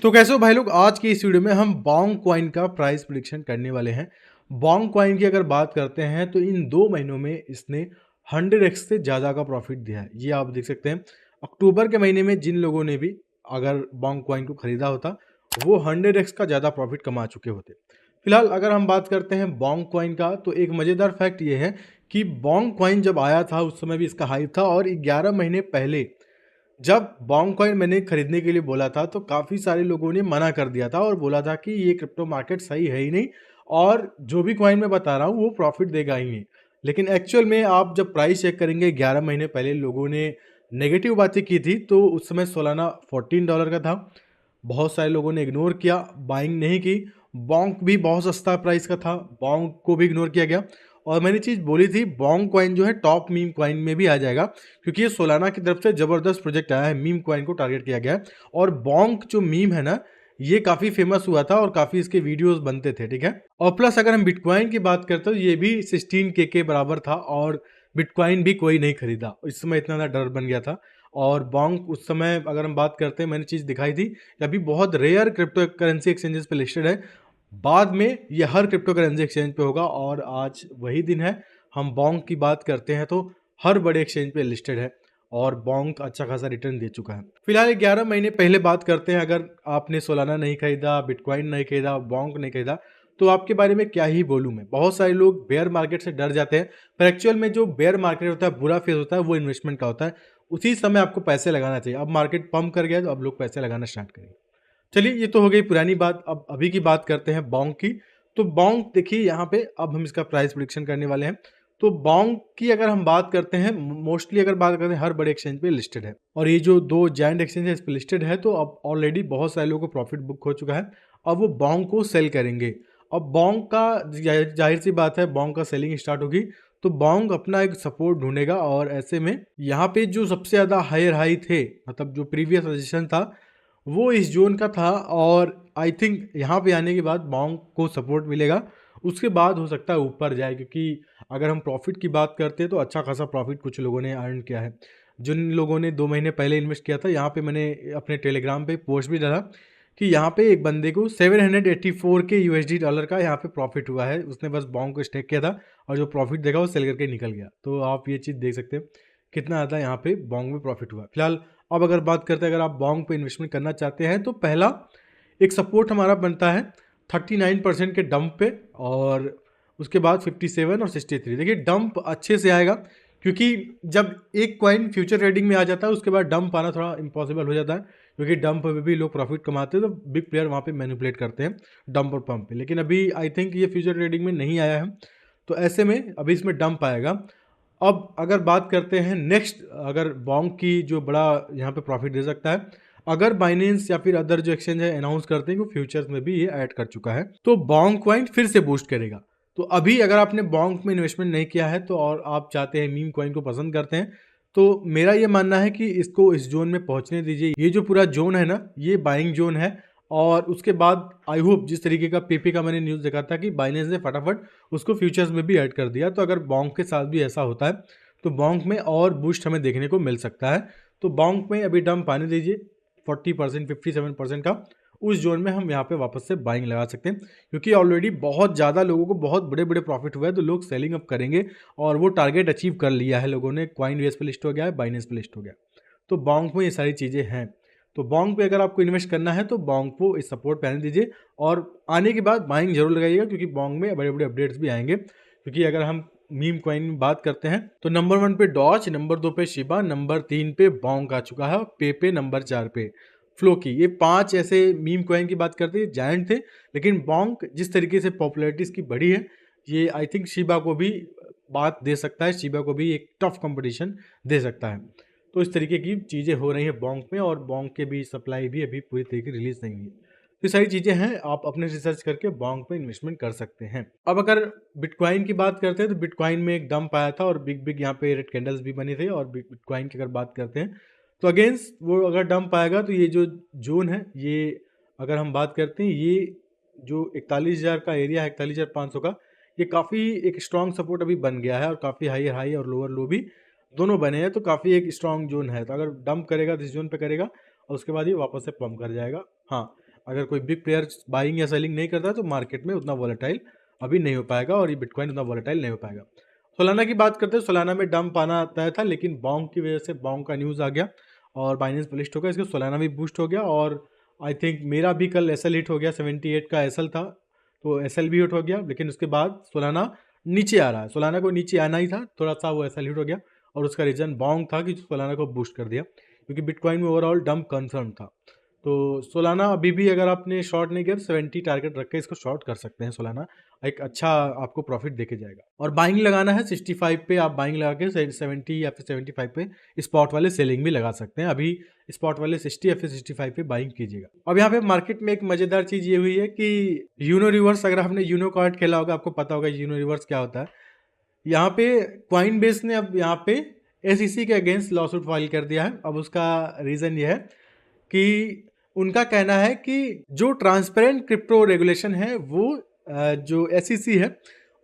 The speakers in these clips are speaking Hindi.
तो कैसे हो भाई लोग। आज की इस वीडियो में हम बॉन्ग कॉइन का प्राइस प्रिडिक्शन करने वाले हैं। बॉन्ग कॉइन की अगर बात करते हैं तो इन 2 महीनों में इसने 100x से ज़्यादा का प्रॉफिट दिया है। ये आप देख सकते हैं। अक्टूबर के महीने में जिन लोगों ने भी अगर बॉन्ग कॉइन को खरीदा होता वो 100x का ज़्यादा प्रॉफिट कमा चुके होते। फिलहाल अगर हम बात करते हैं बॉन्ग कॉइन का तो एक मज़ेदार फैक्ट ये है कि बॉन्ग कॉइन जब आया था उस समय भी इसका हाइप था, और 11 महीने पहले जब बॉन्ग कॉइन मैंने खरीदने के लिए बोला था तो काफ़ी सारे लोगों ने मना कर दिया था और बोला था कि ये क्रिप्टो मार्केट सही है ही नहीं, और जो भी कॉइन मैं बता रहा हूँ वो प्रॉफिट देगा ही नहीं। लेकिन एक्चुअल में आप जब प्राइस चेक करेंगे, 11 महीने पहले लोगों ने नेगेटिव बातें की थी तो उस समय सोलाना $14 का था। बहुत सारे लोगों ने इग्नोर किया, बाइंग नहीं की। बॉन्ग भी बहुत सस्ता प्राइस का था, बॉन्ग को भी इग्नोर किया गया। और मैंने चीज़ बोली थी बॉन्ग कॉइन जो है टॉप मीम कॉइन में भी आ जाएगा, क्योंकि ये सोलाना की तरफ से ज़बरदस्त प्रोजेक्ट आया है, मीम कॉइन को टारगेट किया गया है। और बॉन्ग जो मीम है ना, ये काफ़ी फेमस हुआ था और काफ़ी इसके वीडियोस बनते थे, ठीक है। और प्लस अगर हम बिटकॉइन की बात करते हो, ये भी 16K के बराबर था और बिटकॉइन भी कोई नहीं खरीदा। इस समय इतना ज़्यादा डर बन गया था। और बॉन्ग उस समय अगर हम बात करते हैं, मैंने चीज़ दिखाई थी कि अभी बहुत रेयर क्रिप्टो करेंसी एक्सचेंजेस पे लिस्टेड है। बाद में ये हर क्रिप्टो करेंसी एक्सचेंज पे होगा, और आज वही दिन है। हम बॉन्ग की बात करते हैं तो हर बड़े एक्सचेंज पे लिस्टेड है और बॉन्ग अच्छा खासा रिटर्न दे चुका है। फिलहाल 11 महीने पहले बात करते हैं। अगर आपने सोलाना नहीं खरीदा, बिटकॉइन नहीं खरीदा, बॉन्ग नहीं खरीदा, तो आपके बारे में क्या ही बोलूँ मैं। बहुत सारे लोग बेयर मार्केट से डर जाते हैं, पर एक्चुअल में जो बेयर मार्केट होता है, बुरा फेज होता है, वो इन्वेस्टमेंट का होता है। उसी समय आपको पैसे लगाना चाहिए। अब मार्केट पंप कर गया है तो अब लोग पैसे लगाना स्टार्ट करेंगे। चलिए, ये तो हो गई पुरानी बात। अब अभी की बात करते हैं बॉन्ग की। तो बॉन्ग देखिए यहाँ पे अब हम इसका प्राइस प्रिडिक्शन करने वाले हैं। तो बॉन्ग की अगर हम बात करते हैं, मोस्टली अगर बात करते हैं, हर बड़े एक्सचेंज पे लिस्टेड है, और ये जो 2 जायंट एक्सचेंज है इस पे लिस्टेड है। तो अब ऑलरेडी बहुत सारे लोगों को प्रॉफिट बुक हो चुका है। अब वो बॉन्ग को सेल करेंगे। अब बॉन्ग का जाहिर सी बात है, बॉन्ग का सेलिंग स्टार्ट होगी तो बॉन्ग अपना एक सपोर्ट ढूंढेगा। और ऐसे में यहाँ पे जो सबसे ज़्यादा हायर हाई थे, मतलब जो प्रीवियस रजिस्ट्रेशन था वो इस जोन का था, और आई थिंक यहाँ पे आने के बाद बॉन्ग को सपोर्ट मिलेगा। उसके बाद हो सकता है ऊपर जाए, क्योंकि अगर हम प्रॉफिट की बात करते हैं तो अच्छा खासा प्रॉफिट कुछ लोगों ने अर्न किया है। जिन लोगों ने 2 महीने पहले इन्वेस्ट किया था, यहाँ पे मैंने अपने टेलीग्राम पे पोस्ट भी डाला कि यहाँ पे एक बंदे को 784 के यूएसडी डॉलर का यहाँ पे प्रॉफिट हुआ है। उसने बस बॉन्ग को स्टेक किया था और जो प्रॉफिट देखा वो सेल करके निकल गया। तो आप ये चीज़ देख सकते हैं कितना ज़्यादा यहाँ पे बॉन्ग में प्रॉफिट हुआ। फिलहाल अब अगर बात करते हैं, अगर आप बॉन्ग पे इन्वेस्टमेंट करना चाहते हैं तो पहला एक सपोर्ट हमारा बनता है 39% के डंप पे, और उसके बाद 57 और 63। देखिए डंप अच्छे से आएगा, क्योंकि जब एक कॉइन फ्यूचर ट्रेडिंग में आ जाता है उसके बाद डंप आना थोड़ा इम्पॉसिबल हो जाता है, क्योंकि डंप पे भी लोग प्रॉफिट कमाते हैं तो बिग प्लेयर वहाँ पे मैनिपुलेट करते हैं डंप और पंप पे। लेकिन अभी आई थिंक ये फ्यूचर ट्रेडिंग में नहीं आया है, तो ऐसे में अभी इसमें डंप आएगा। अब अगर बात करते हैं नेक्स्ट, अगर बॉन्ग की जो बड़ा यहाँ पे प्रॉफिट दे सकता है, अगर बाइनेंस या फिर अदर जो एक्सचेंज है अनाउंस करते हैं कि फ्यूचर्स में भी ये ऐड कर चुका है, तो बॉन्ग कॉइन फिर से बूस्ट करेगा। तो अभी अगर आपने बॉन्ग में इन्वेस्टमेंट नहीं किया है तो, और आप चाहते हैं मीम कॉइन को पसंद करते हैं, तो मेरा ये मानना है कि इसको इस जोन में पहुंचने दीजिए। ये जो पूरा जोन है ना, ये बाइंग जोन है। और उसके बाद आई होप, जिस तरीके का पेपे का मैंने न्यूज़ देखा था कि बाइनेंस ने फटाफट उसको फ्यूचर्स में भी ऐड कर दिया, तो अगर बॉन्ग के साथ भी ऐसा होता है तो बॉन्ग में और बूस्ट हमें देखने को मिल सकता है। तो बॉन्ग में अभी डंप आने दीजिए 40%, 57% का। उस जोन में हम यहाँ पे वापस से बाइंग लगा सकते हैं, क्योंकि ऑलरेडी बहुत ज़्यादा लोगों को बहुत बड़े बड़े प्रॉफिट हुआ है, तो लोग सेलिंग अप करेंगे और वो टारगेट अचीव कर लिया है लोगों ने। कॉइन बेस पे लिस्ट हो गया है, बाइनेंस पे लिस्ट हो गया। तो बॉन्ग में ये सारी चीज़ें हैं। तो बॉन्ग पे अगर आपको इन्वेस्ट करना है तो बॉन्ग को इस सपोर्ट पे आने दीजिए, और आने के बाद बाइंग जरूर लगाइएगा, क्योंकि बॉन्ग में बड़े बड़े अपडेट्स भी आएंगे। क्योंकि अगर हम मीम कॉइन में बात करते हैं तो नंबर 1 पे डॉज, नंबर 2 पे शिबा, नंबर 3 पे बॉन्ग आ चुका है, और पे नंबर 4 पे फ्लो की। ये 5 ऐसे मीम कॉइन की बात करते हैं जायंट थे, लेकिन बॉन्ग जिस तरीके से पॉपुलैरिटी इसकी बढ़ी है, ये आई थिंक शिबा को भी बात दे सकता है, शिबा को भी एक टफ कंपटीशन दे सकता है। तो इस तरीके की चीज़ें हो रही हैं बॉन्ग में, और बॉन्ग के भी सप्लाई भी अभी पूरी तरीके रिलीज नहीं हुई। तो ये सारी चीज़ें हैं, आप अपने रिसर्च करके बॉन्ग पे इन्वेस्टमेंट कर सकते हैं। अब अगर बिटकॉइन की बात करते हैं तो बिटकॉइन में एक डंप आया था और बिग बिग यहाँ पे रेड कैंडल्स भी बनी थी। और बिटकॉइन की अगर बात करते हैं तो अगेंस्ट वो अगर डंप आएगा तो ये जो जोन है, ये अगर हम बात करते हैं, ये जो 41,000 का एरिया है, 41,500 का, ये काफ़ी एक स्ट्रॉन्ग सपोर्ट अभी बन गया है, और काफ़ी हाई हाई और लोअर लो भी दोनों बने हैं। तो काफ़ी एक स्ट्रॉन्ग जोन है। तो अगर डंप करेगा तो इस जोन पे करेगा, और उसके बाद ये वापस से पंप कर जाएगा। हाँ, अगर कोई बिग प्लेयर बाइंग या सेलिंग नहीं करता तो मार्केट में उतना वॉलेटाइल अभी नहीं हो पाएगा और ये बिटकॉइन उतना वॉलेटाइल नहीं हो पाएगा। सोलाना की बात करते हैं, सोलाना में डंप आना तय था, लेकिन बॉन्ग की वजह से बॉन्ग का न्यूज़ आ गया और बाइनेंस पे लिस्ट हो गया, इसके सोलाना भी बूस्ट हो गया। और आई थिंक मेरा भी कल एसएल हिट हो गया, 78 का एसएल था तो एसएल भी हिट हो गया, लेकिन उसके बाद सोलाना नीचे आ रहा है। सोलाना को नीचे आना ही था, थोड़ा सा वो एसएल हिट हो गया और उसका रीज़न बॉन्ग था कि सोलाना को बूस्ट कर दिया, क्योंकि बिटकॉइन में ओवरऑल डंप कंफर्म था। तो सोलाना अभी भी अगर आपने शॉर्ट नहीं किया तो 70 टारगेट रख के इसको शॉर्ट कर सकते हैं। सोलाना एक अच्छा आपको प्रॉफिट देके जाएगा। और बाइंग लगाना है 65 पे, आप बाइंग लगा के 70 या फिर 75 पे स्पॉट वाले सेलिंग भी लगा सकते हैं। अभी स्पॉट वाले 60 या फिर 65 पे बाइंग कीजिएगा। अब यहाँ पे मार्केट में एक मजेदार चीज ये हुई है कि यूनो रिवर्स, अगर आपने यूनो कार्ड खेला होगा आपको पता होगा यूनो रिवर्स क्या होता है। यहाँ पे क्वाइन बेस ने अब यहाँ पे एसईसी के अगेंस्ट लॉसूट फाइल कर दिया है। अब उसका रीज़न ये है कि उनका कहना है कि जो ट्रांसपेरेंट क्रिप्टो रेगुलेशन है वो जो एसईसी है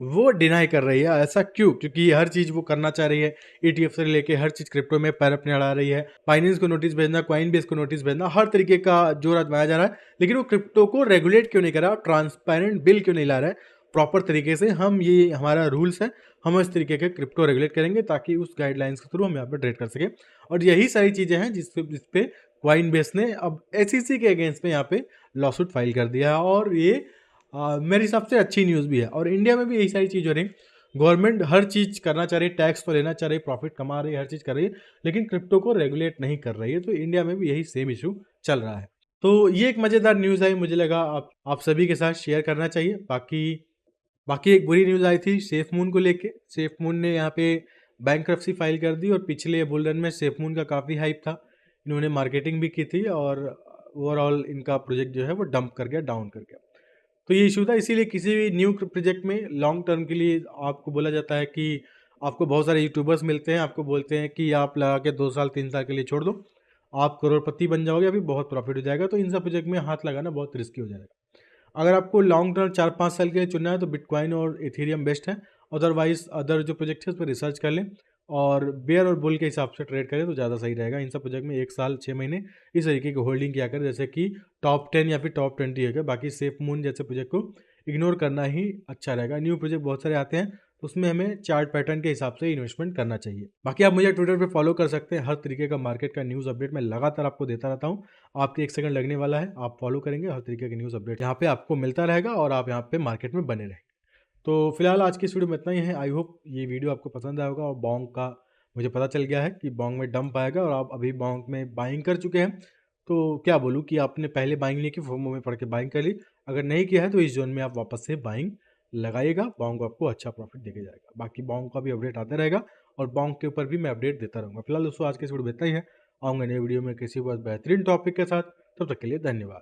वो डिनाई कर रही है। ऐसा क्यों? क्योंकि हर चीज़ वो करना चाह रही है, ईटीएफ से लेके हर चीज़ क्रिप्टो में पैर अपने अड़ा रही है। बाइनेंस को नोटिस भेजना, क्वाइन बेस को नोटिस भेजना, हर तरीके का जोर आजमाया जा रहा है, लेकिन वो क्रिप्टो को रेगुलेट क्यों नहीं कर रहा, ट्रांसपेरेंट बिल क्यों नहीं ला रहा है प्रॉपर तरीके से। हम ये हमारा रूल्स है, हम इस तरीके के क्रिप्टो रेगुलेट करेंगे ताकि उस गाइडलाइंस के थ्रू हम यहाँ पे ट्रेड कर सके। और यही सारी चीज़ें हैं जिसपे क्वाइन बेस ने अब एसईसी के अगेंस्ट में यहाँ पे लॉसूट फाइल कर दिया है। और ये मेरे हिसाब से अच्छी न्यूज़ भी है। और इंडिया में भी यही सारी चीज़ हो रही है, गवर्नमेंट हर चीज़ करना चाह रही है, टैक्स तो लेना चाह रही है, प्रॉफिट कमा रही है, हर चीज़ कर रही है, लेकिन क्रिप्टो को रेगुलेट नहीं कर रही है। तो इंडिया में भी यही सेम इशू चल रहा है। तो ये एक मज़ेदार न्यूज़ आई, मुझे लगा आप सभी के साथ शेयर करना चाहिए। बाकी एक बुरी न्यूज़ आई थी सेफ मून को लेके। सेफ मून ने यहाँ पे बैंक्रप्सी फाइल कर दी और पिछले बुल रन में सेफ मून का काफ़ी हाइप था, इन्होंने मार्केटिंग भी की थी और ओवरऑल इनका प्रोजेक्ट जो है वो डंप कर गया, डाउन कर गया। तो ये इशू था, इसीलिए किसी भी न्यू प्रोजेक्ट में लॉन्ग टर्म के लिए आपको बोला जाता है कि आपको बहुत सारे यूट्यूबर्स मिलते हैं, आपको बोलते हैं कि आप लगा के 2 साल 3 साल के लिए छोड़ दो, आप करोड़पति बन जाओगे, अभी बहुत प्रॉफिट हो जाएगा। तो इन सब प्रोजेक्ट में हाथ लगाना बहुत रिस्की हो जाएगा। अगर आपको लॉन्ग टर्म 4-5 साल के लिए चुनना है तो बिटकॉइन और इथेरियम बेस्ट है। अदरवाइज अदर जो प्रोजेक्ट है उस पर रिसर्च कर लें और बेयर और बुल के हिसाब से ट्रेड करें तो ज़्यादा सही रहेगा। इन सब प्रोजेक्ट में 1 साल 6 महीने इस तरीके की होल्डिंग किया करें, जैसे कि टॉप 10 या फिर टॉप 20 है। बाकी सेफ मून जैसे प्रोजेक्ट को इग्नोर करना ही अच्छा रहेगा। न्यू प्रोजेक्ट बहुत सारे आते हैं तो उसमें हमें चार्ट पैटर्न के हिसाब से इन्वेस्टमेंट करना चाहिए। बाकी आप मुझे ट्विटर पे फॉलो कर सकते हैं, हर तरीके का मार्केट का न्यूज़ अपडेट मैं लगातार आपको देता रहता हूँ। आपके 1 सेकंड लगने वाला है, आप फॉलो करेंगे, हर तरीके के न्यूज़ अपडेट यहाँ पे आपको मिलता रहेगा और आप यहाँ पे मार्केट में बने रहेंगे। तो फिलहाल आज की इस वीडियो में इतना ही है। आई होप ये वीडियो आपको पसंद आया होगा। और बॉन्ग का मुझे पता चल गया है कि बॉन्ग में डंप आएगा और आप अभी बॉन्ग में बाइंग कर चुके हैं। तो क्या बोलूँ कि आपने पहले बाइंग नहीं की, फोमो में पढ़ के बाइंग कर ली। अगर नहीं किया है तो इस जोन में आप वापस से बाइंग लगाइएगा, बॉन्ग आपको अच्छा प्रॉफिट देके जाएगा। बाकी बॉन्ग का भी अपडेट आता रहेगा और बॉन्ग के ऊपर भी मैं अपडेट देता रहूँगा। फिलहाल दोस्तों आज की इस वीडियो में इतना ही है। आऊँगा नई वीडियो में किसी बेहतरीन टॉपिक के साथ, तब तक के लिए धन्यवाद।